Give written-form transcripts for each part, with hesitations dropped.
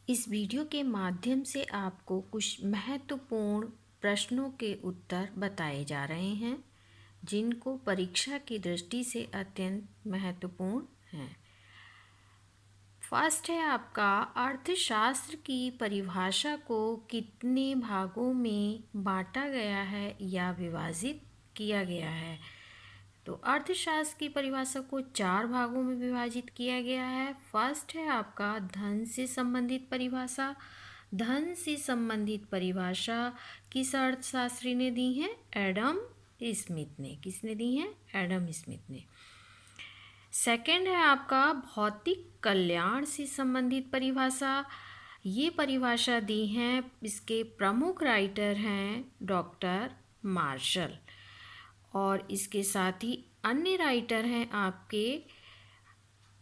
इस वीडियो के माध्यम से आपको कुछ महत्वपूर्ण प्रश्नों के उत्तर बताए जा रहे हैं जिनको परीक्षा की दृष्टि से अत्यंत महत्वपूर्ण हैं। फर्स्ट है आपका, अर्थशास्त्र की परिभाषा को कितने भागों में बांटा गया है या विभाजित किया गया है। तो अर्थशास्त्र की परिभाषा को 4 भागों में विभाजित किया गया है। फर्स्ट है आपका धन से संबंधित परिभाषा। धन से संबंधित परिभाषा किस अर्थशास्त्री ने दी है? एडम स्मिथ ने। किसने दी है? एडम स्मिथ ने। सेकंड है आपका भौतिक कल्याण से संबंधित परिभाषा। ये परिभाषा दी है, इसके प्रमुख राइटर हैं डॉक्टर मार्शल, और इसके साथ ही अन्य राइटर हैं आपके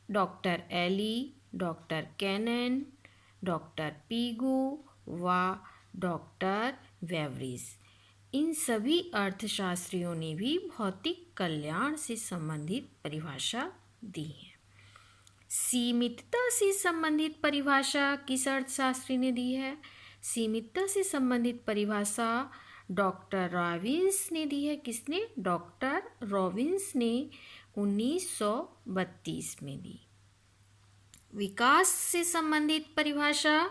doctor Ely, doctor Cannan, doctor Pigou व डॉक्टर वेवरिज। इन सभी अर्थशास्त्रियों ने भी भौतिक कल्याण से संबंधित परिभाषा दी है। सीमितता से संबंधित परिभाषा किस अर्थशास्त्री ने दी है? सीमितता से संबंधित परिभाषा डॉक्टर रॉबिन्स ने दी है। किसने? डॉक्टर रॉबिन्स ने 1932 में दी। विकास से संबंधित परिभाषा,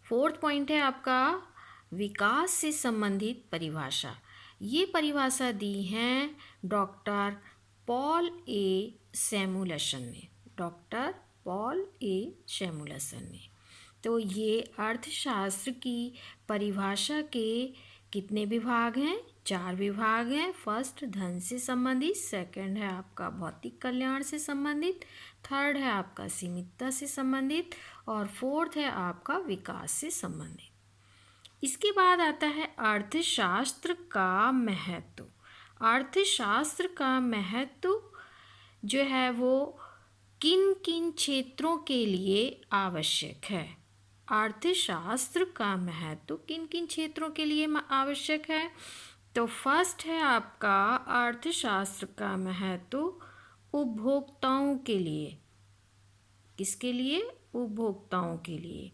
फोर्थ पॉइंट है आपका विकास से संबंधित परिभाषा। ये परिभाषा दी है डॉक्टर पॉल ए सैमुअल्सन ने। डॉक्टर पॉल ए सैमुअल्सन ने। तो ये अर्थशास्त्र की परिभाषा के कितने विभाग हैं? 4 विभाग हैं। फर्स्ट धन से संबंधित, सेकंड है आपका भौतिक कल्याण से संबंधित, थर्ड है आपका सीमितता से संबंधित, और फोर्थ है आपका विकास से संबंधित। इसके बाद आता है अर्थशास्त्र का महत्व। अर्थशास्त्र का महत्व जो है वो किन किन क्षेत्रों के लिए आवश्यक है? अर्थशास्त्र का महत्व किन किन क्षेत्रों के लिए आवश्यक है? तो फर्स्ट है आपका अर्थशास्त्र का महत्व उपभोक्ताओं के लिए। किसके लिए? उपभोक्ताओं के लिए,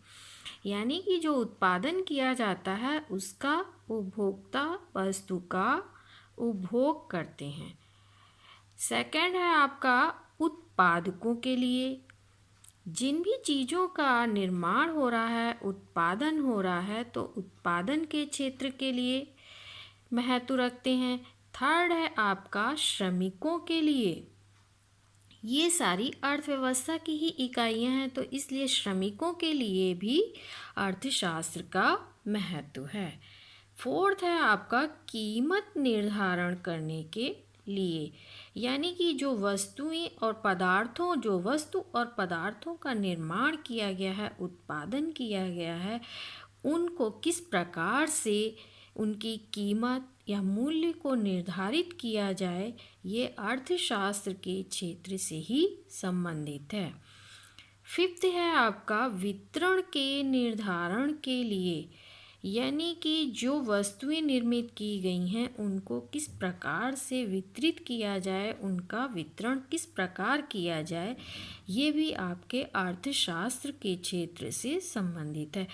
यानी कि जो उत्पादन किया जाता है उसका उपभोक्ता वस्तु का उपभोग करते हैं। सेकंड है आपका उत्पादकों के लिए। जिन भी चीज़ों का निर्माण हो रहा है, उत्पादन हो रहा है, तो उत्पादन के क्षेत्र के लिए महत्व रखते हैं। थर्ड है आपका श्रमिकों के लिए। ये सारी अर्थव्यवस्था की ही इकाइयां हैं, तो इसलिए श्रमिकों के लिए भी अर्थशास्त्र का महत्व है। फोर्थ है आपका कीमत निर्धारण करने के लिए, यानी कि जो वस्तुएं और पदार्थों जो वस्तु और पदार्थों का निर्माण किया गया है, उत्पादन किया गया है, उनको किस प्रकार से उनकी कीमत या मूल्य को निर्धारित किया जाए, ये अर्थशास्त्र के क्षेत्र से ही संबंधित है। फिफ्थ है आपका वितरण के निर्धारण के लिए, यानी कि जो वस्तुएं निर्मित की गई हैं उनको किस प्रकार से वितरित किया जाए, उनका वितरण किस प्रकार किया जाए, ये भी आपके अर्थशास्त्र के क्षेत्र से संबंधित है।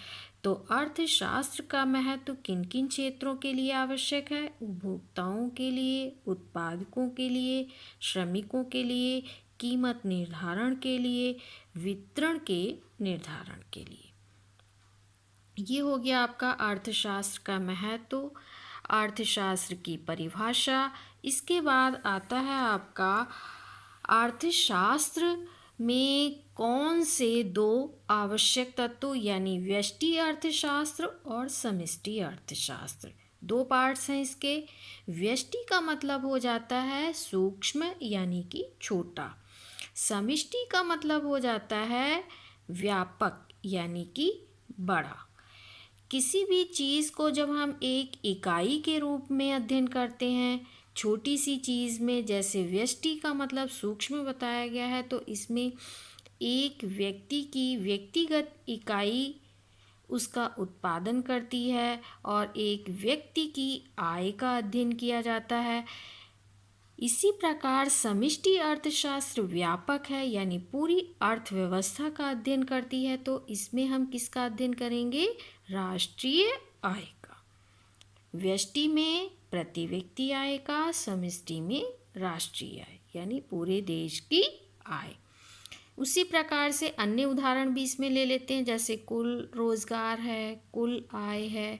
तो अर्थशास्त्र का महत्व किन किन क्षेत्रों के लिए आवश्यक है? उपभोक्ताओं के लिए, उत्पादकों के लिए, श्रमिकों के लिए, कीमत निर्धारण के लिए, वितरण के निर्धारण के लिए। ये हो गया आपका अर्थशास्त्र का महत्व, अर्थशास्त्र की परिभाषा। इसके बाद आता है आपका अर्थशास्त्र में कौन से 2 आवश्यक तत्व, यानी व्यष्टि अर्थशास्त्र और समष्टि अर्थशास्त्र। 2 पार्ट्स हैं इसके। व्यष्टि का मतलब हो जाता है सूक्ष्म, यानी कि छोटा। समष्टि का मतलब हो जाता है व्यापक, यानी कि बड़ा। किसी भी चीज़ को जब हम एक इकाई के रूप में अध्ययन करते हैं, छोटी सी चीज़ में, जैसे व्यष्टि का मतलब सूक्ष्म बताया गया है, तो इसमें एक व्यक्ति की व्यक्तिगत इकाई उसका उत्पादन करती है और एक व्यक्ति की आय का अध्ययन किया जाता है। इसी प्रकार समष्टि अर्थशास्त्र व्यापक है, यानी पूरी अर्थव्यवस्था का अध्ययन करती है। तो इसमें हम किसका अध्ययन करेंगे? राष्ट्रीय आय का। व्यष्टि में प्रति व्यक्ति आय का, समष्टि में राष्ट्रीय आय यानी पूरे देश की आय। उसी प्रकार से अन्य उदाहरण भी इसमें ले लेते हैं, जैसे कुल रोजगार है, कुल आय है,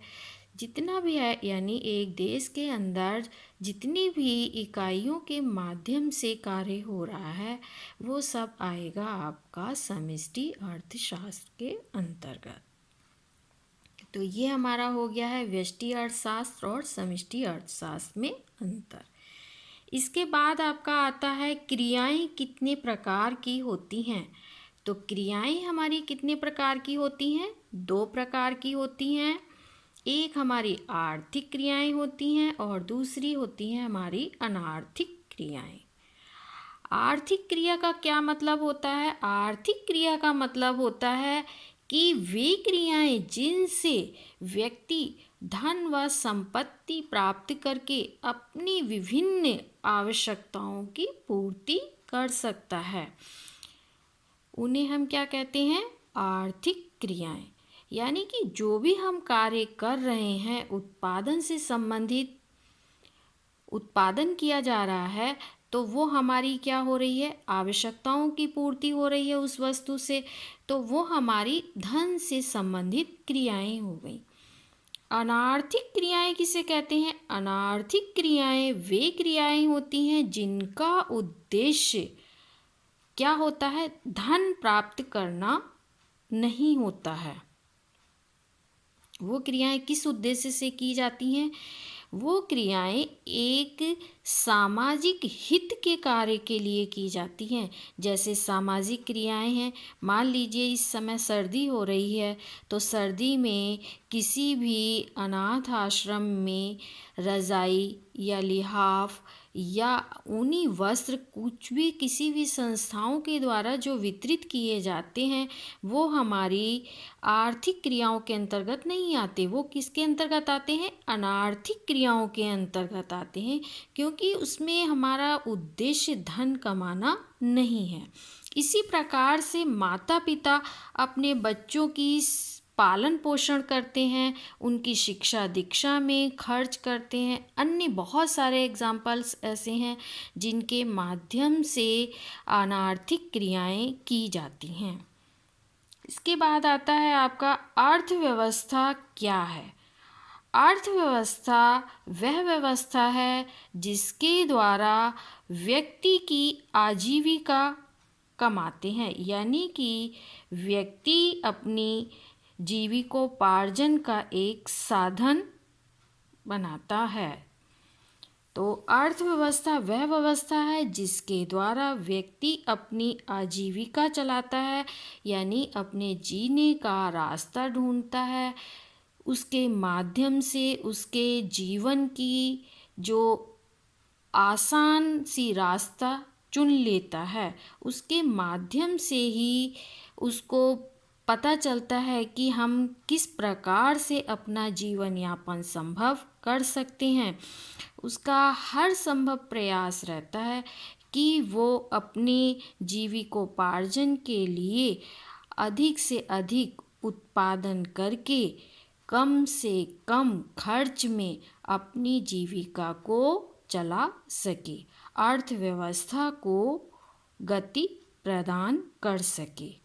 जितना भी है, यानी एक देश के अंदर जितनी भी इकाइयों के माध्यम से कार्य हो रहा है वो सब आएगा आपका समष्टि अर्थशास्त्र के अंतर्गत। तो ये हमारा हो गया है व्यष्टि अर्थशास्त्र और समष्टि अर्थशास्त्र में अंतर। इसके बाद आपका आता है क्रियाएं कितने प्रकार की होती हैं। तो क्रियाएं हमारी कितने प्रकार की होती हैं? 2 प्रकार की होती हैं। एक हमारी आर्थिक क्रियाएं होती हैं और दूसरी होती हैं हमारी अनार्थिक क्रियाएं। आर्थिक क्रिया का क्या मतलब होता है? आर्थिक क्रिया का मतलब होता है कि वे क्रियाएं जिनसे व्यक्ति धन व संपत्ति प्राप्त करके अपनी विभिन्न आवश्यकताओं की पूर्ति कर सकता है, उन्हें हम क्या कहते हैं? आर्थिक क्रियाएं। यानी कि जो भी हम कार्य कर रहे हैं, उत्पादन से संबंधित उत्पादन किया जा रहा है, तो वो हमारी क्या हो रही है? आवश्यकताओं की पूर्ति हो रही है उस वस्तु से, तो वो हमारी धन से संबंधित क्रियाएं हो गई। अनार्थिक क्रियाएं किसे कहते हैं? अनार्थिक क्रियाएं वे क्रियाएं होती हैं जिनका उद्देश्य क्या होता है? धन प्राप्त करना नहीं होता है। वो क्रियाएं किस उद्देश्य से की जाती हैं? वो क्रियाएं एक सामाजिक हित के कार्य के लिए की जाती हैं। जैसे सामाजिक क्रियाएं हैं, मान लीजिए इस समय सर्दी हो रही है, तो सर्दी में किसी भी अनाथ आश्रम में रज़ाई या लिहाफ या ऊनी वस्त्र कुछ भी किसी भी संस्थाओं के द्वारा जो वितरित किए जाते हैं वो हमारी आर्थिक क्रियाओं के अंतर्गत नहीं आते। वो किसके अंतर्गत आते हैं? अनार्थिक क्रियाओं के अंतर्गत आते हैं, क्योंकि उसमें हमारा उद्देश्य धन कमाना नहीं है। इसी प्रकार से माता पिता अपने बच्चों की पालन पोषण करते हैं, उनकी शिक्षा दीक्षा में खर्च करते हैं। अन्य बहुत सारे एग्जाम्पल्स ऐसे हैं जिनके माध्यम से अनार्थिक क्रियाएं की जाती हैं। इसके बाद आता है आपका अर्थव्यवस्था क्या है। अर्थव्यवस्था वह व्यवस्था है जिसके द्वारा व्यक्ति की आजीविका कमाते हैं, यानी कि व्यक्ति अपनी जीविकोपार्जन का एक साधन बनाता है। तो अर्थव्यवस्था वह व्यवस्था है जिसके द्वारा व्यक्ति अपनी आजीविका चलाता है, यानी अपने जीने का रास्ता ढूंढता है। उसके माध्यम से उसके जीवन की जो आसान सी रास्ता चुन लेता है, उसके माध्यम से ही उसको पता चलता है कि हम किस प्रकार से अपना जीवन यापन संभव कर सकते हैं। उसका हर संभव प्रयास रहता है कि वो अपने जीविकोपार्जन के लिए अधिक से अधिक उत्पादन करके कम से कम खर्च में अपनी जीविका को चला सके, अर्थव्यवस्था को गति प्रदान कर सके।